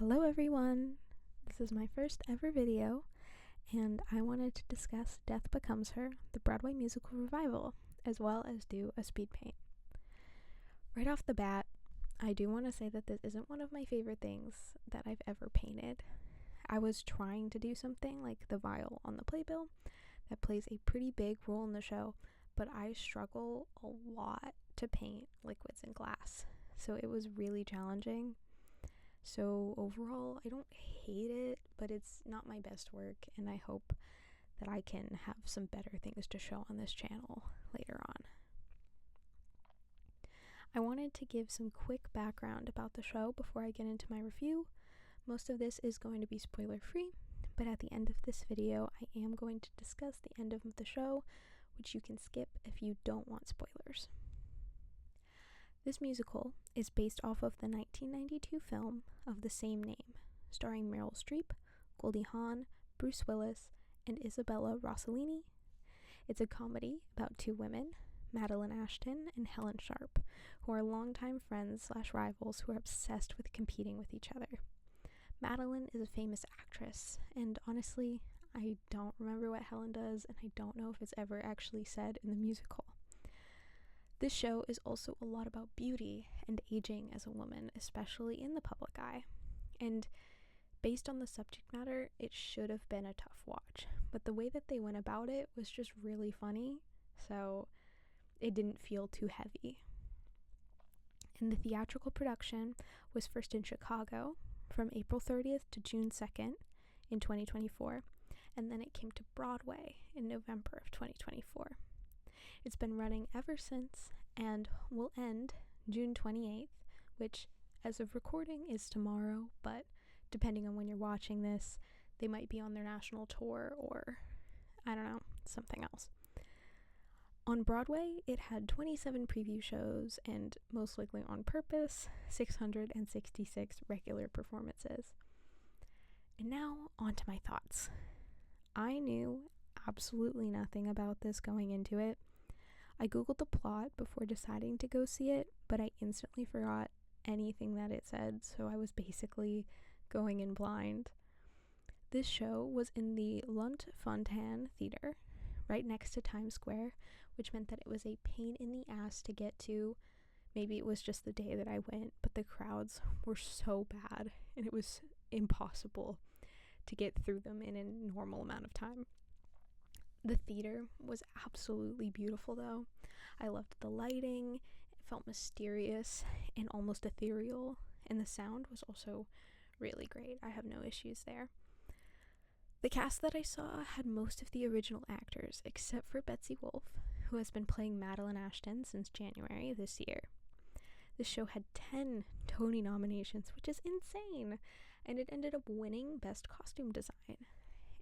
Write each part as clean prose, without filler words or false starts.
Hello everyone! This is my first ever video, and I wanted to discuss Death Becomes Her, the Broadway musical revival, as well as do a speed paint. Right off the bat, I do want to say that this isn't one of my favorite things that I've ever painted. I was trying to do something like the vial on the playbill that plays a pretty big role in the show, but I struggle a lot to paint liquids and glass, so it was really challenging. So overall, I don't hate it, but it's not my best work, and I hope that I can have some better things to show on this channel later on. I wanted to give some quick background about the show before I get into my review. Most of this is going to be spoiler free, but at the end of this video, I am going to discuss the end of the show, which you can skip if you don't want spoilers. This musical is based off of the 1992 film of the same name, starring Meryl Streep, Goldie Hawn, Bruce Willis, and Isabella Rossellini. It's a comedy about two women, Madeline Ashton and Helen Sharp, who are longtime friends/rivals who are obsessed with competing with each other. Madeline is a famous actress, and honestly, I don't remember what Helen does, and I don't know if it's ever actually said in the musical. This show is also a lot about beauty and aging as a woman, especially in the public eye. And based on the subject matter, it should have been a tough watch. But the way that they went about it was just really funny, so it didn't feel too heavy. And the theatrical production was first in Chicago from April 30th to June 2nd in 2024, and then it came to Broadway in November of 2024. It's been running ever since and will end June 28th, which as of recording is tomorrow, but depending on when you're watching this, they might be on their national tour or, I don't know, something else. On Broadway, it had 27 preview shows and, most likely on purpose, 666 regular performances. And now, on to my thoughts. I knew absolutely nothing about this going into it. I googled the plot before deciding to go see it, but I instantly forgot anything that it said, so I was basically going in blind. This show was in the Lunt-Fontanne Theater, right next to Times Square, which meant that it was a pain in the ass to get to. Maybe it was just the day that I went, but the crowds were so bad, and it was impossible to get through them in a normal amount of time. The theater was absolutely beautiful, though. I loved the lighting, it felt mysterious and almost ethereal, and the sound was also really great. I have no issues there. The cast that I saw had most of the original actors, except for Betsy Wolfe, who has been playing Madeline Ashton since January this year. The show had 10 Tony nominations, which is insane, and it ended up winning Best Costume Design.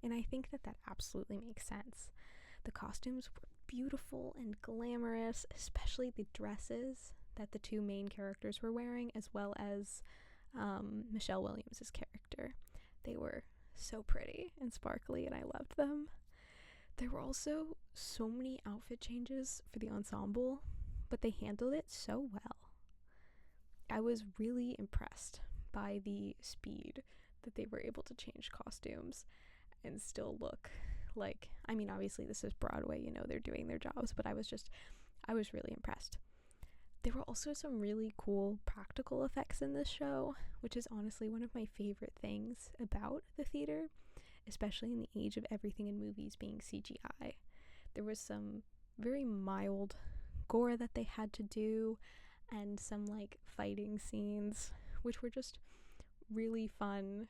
And I think that absolutely makes sense. The costumes were beautiful and glamorous, especially the dresses that the two main characters were wearing, as well as Michelle Williams' character. They were so pretty and sparkly, and I loved them. There were also so many outfit changes for the ensemble, but they handled it so well. I was really impressed by the speed that they were able to change costumes and still look like, I mean, obviously this is Broadway, they're doing their jobs, but I was really impressed. There were also some really cool practical effects in this show, which is honestly one of my favorite things about the theater, especially in the age of everything in movies being CGI. There was some very mild gore that they had to do, and some fighting scenes, which were just really fun,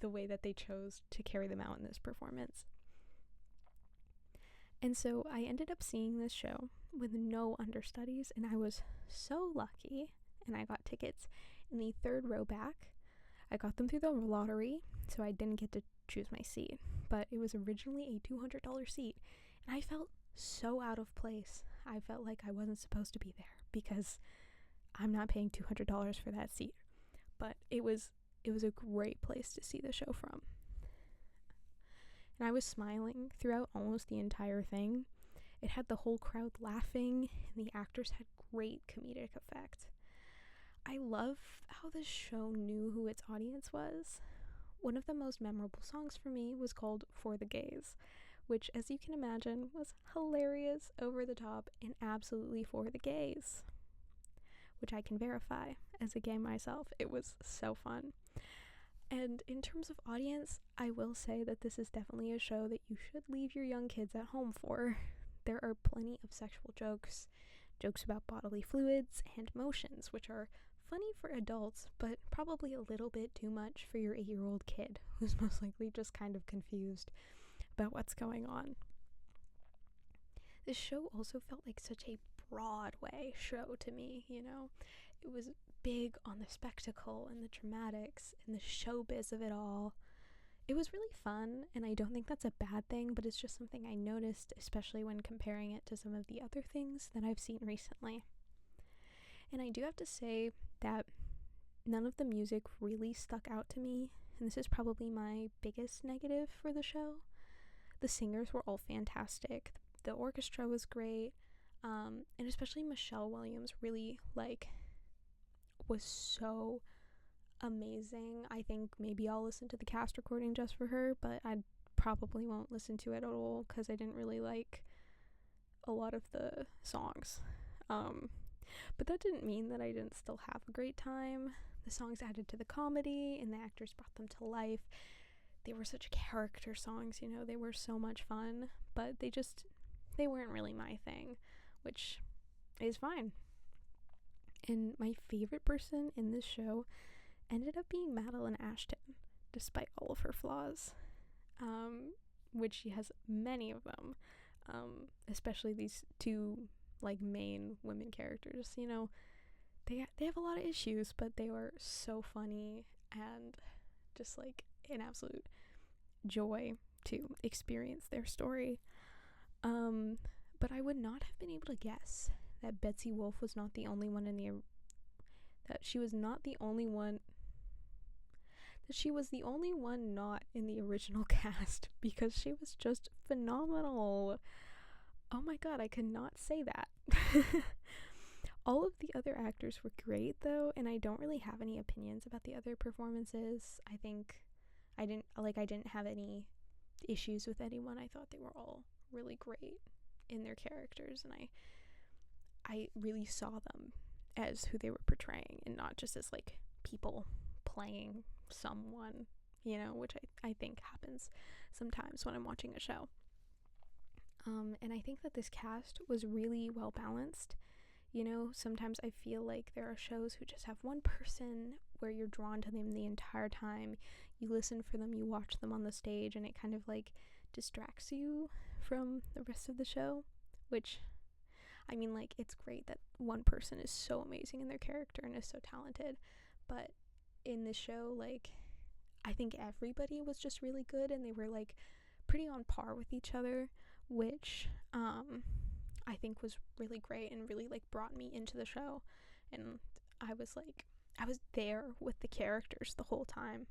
the way that they chose to carry them out in this performance. And so I ended up seeing this show with no understudies, and I was so lucky, and I got tickets in the third row back. I got them through the lottery, so I didn't get to choose my seat, but it was originally a $200 seat, and I felt so out of place. I felt like I wasn't supposed to be there because I'm not paying $200 for that seat, but it was a great place to see the show from. And I was smiling throughout almost the entire thing. It had the whole crowd laughing, and the actors had great comedic effect. I love how this show knew who its audience was. One of the most memorable songs for me was called For the Gays, which, as you can imagine, was hilarious, over the top, and absolutely for the gays, which I can verify as a gay myself. It was so fun. And in terms of audience, I will say that this is definitely a show that you should leave your young kids at home for. There are plenty of sexual jokes about bodily fluids and motions, which are funny for adults, but probably a little bit too much for your 8-year-old kid, who's most likely just kind of confused about what's going on. This show also felt like such a Broadway show to me, you know? It was big on the spectacle and the dramatics and the showbiz of it all. It was really fun, and I don't think that's a bad thing, but it's just something I noticed, especially when comparing it to some of the other things that I've seen recently. And I do have to say that none of the music really stuck out to me, and this is probably my biggest negative for the show. The singers were all fantastic. The orchestra was great, and especially Michelle Williams really, was so amazing. I think maybe I'll listen to the cast recording just for her, but I probably won't listen to it at all because I didn't really like a lot of the songs. But that didn't mean that I didn't still have a great time. The songs added to the comedy, and the actors brought them to life. They were such character songs, you know, they were so much fun, but they weren't really my thing, which is fine. And my favorite person in this show ended up being Madeline Ashton, despite all of her flaws, which she has many of them, especially these two, main women characters, you know, they have a lot of issues, but they are so funny and just, an absolute joy to experience their story. But I would not have been able to guess that Betsy Wolfe was not the only one that she was the only one not in the original cast, because she was just phenomenal. Oh my god, I could not say that. All of the other actors were great though, and I don't really have any opinions about the other performances. I think I didn't have any issues with anyone. I thought they were all really great in their characters, and I really saw them as who they were portraying and not just as people playing someone, you know, which I think happens sometimes when I'm watching a show. And I think that this cast was really well balanced. You know, sometimes I feel like there are shows who just have one person where you're drawn to them the entire time. You listen for them, you watch them on the stage, and it kind of distracts you from the rest of the show, which, I mean, it's great that one person is so amazing in their character and is so talented, but in this show, I think everybody was just really good, and they were pretty on par with each other, which I think was really great and really brought me into the show, and I was there with the characters the whole time.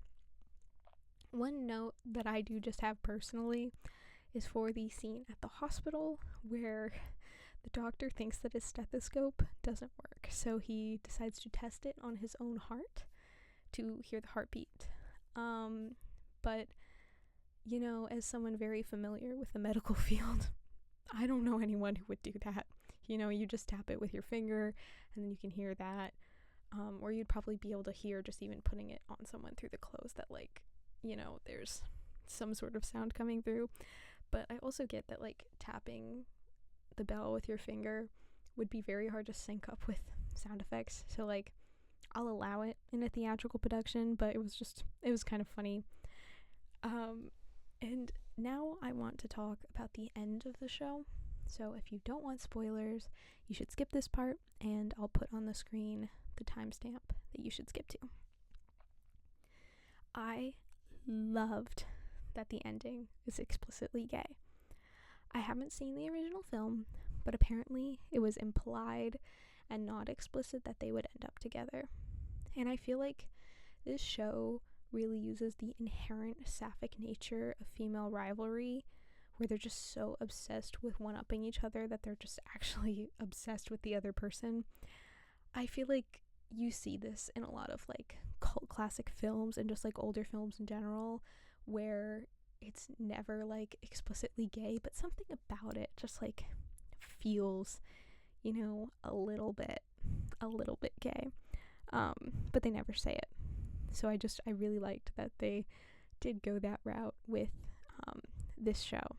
One note that I do just have personally is for the scene at the hospital where the doctor thinks that his stethoscope doesn't work, so he decides to test it on his own heart to hear the heartbeat. But, you know, as someone very familiar with the medical field, I don't know anyone who would do that. You know, you just tap it with your finger and then you can hear that. Or you'd probably be able to hear just even putting it on someone through the clothes that there's some sort of sound coming through. But I also get that tapping the bell with your finger would be very hard to sync up with sound effects. So I'll allow it in a theatrical production, but it was kind of funny. And now I want to talk about the end of the show. So if you don't want spoilers, you should skip this part, and I'll put on the screen the timestamp that you should skip to. I loved that the ending is explicitly gay. I haven't seen the original film, but apparently it was implied and not explicit that they would end up together. And I feel like this show really uses the inherent sapphic nature of female rivalry, where they're just so obsessed with one-upping each other that they're just actually obsessed with the other person. I feel like you see this in a lot of like cult classic films and just like older films in general, where it's never like explicitly gay, but something about it just like feels, you know, a little bit gay. But they never say it. So I really liked that they did go that route with this show.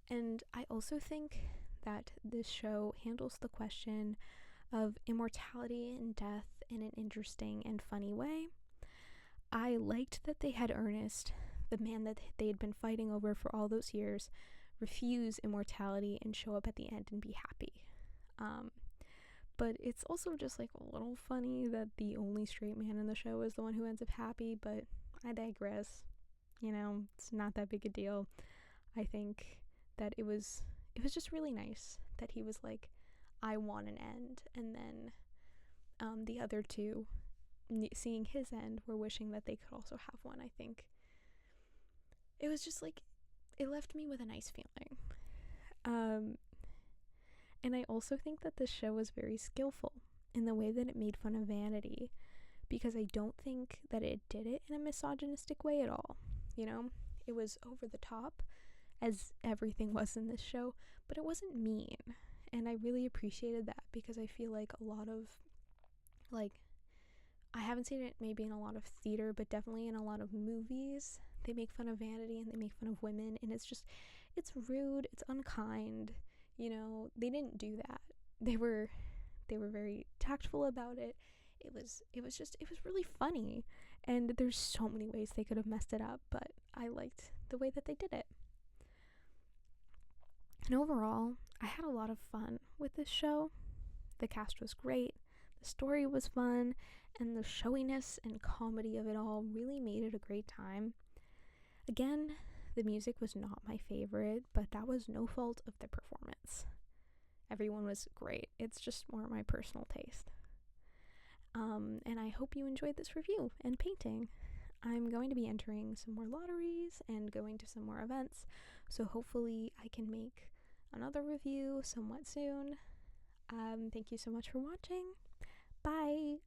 And I also think that this show handles the question of immortality and death in an interesting and funny way. I liked that they had Ernest, the man that they had been fighting over for all those years, refuse immortality and show up at the end and be happy. But it's also just like a little funny that the only straight man in the show is the one who ends up happy, but I digress. You know, it's not that big a deal. I think that it was just really nice that he was like, I want an end, and then the other two, seeing his end, were wishing that they could also have one. I think it was just like, it left me with a nice feeling. And I also think that this show was very skillful in the way that it made fun of vanity, because I don't think that it did it in a misogynistic way at all. You know, it was over the top, as everything was in this show, but it wasn't mean. And I really appreciated that, because I feel like a lot of, like, I haven't seen it maybe in a lot of theater, but definitely in a lot of movies, they make fun of vanity and they make fun of women, and it's rude, it's unkind. You know, they didn't do that. They were very tactful about it. It was really funny, and there's so many ways they could have messed it up, but I liked the way that they did it. And overall, I had a lot of fun with this show. The cast was great, the story was fun, and the showiness and comedy of it all really made it a great time. Again, the music was not my favorite, but that was no fault of the performance. Everyone was great. It's just more my personal taste. And I hope you enjoyed this review and painting. I'm going to be entering some more lotteries and going to some more events, so hopefully I can make another review somewhat soon. Thank you so much for watching. Bye!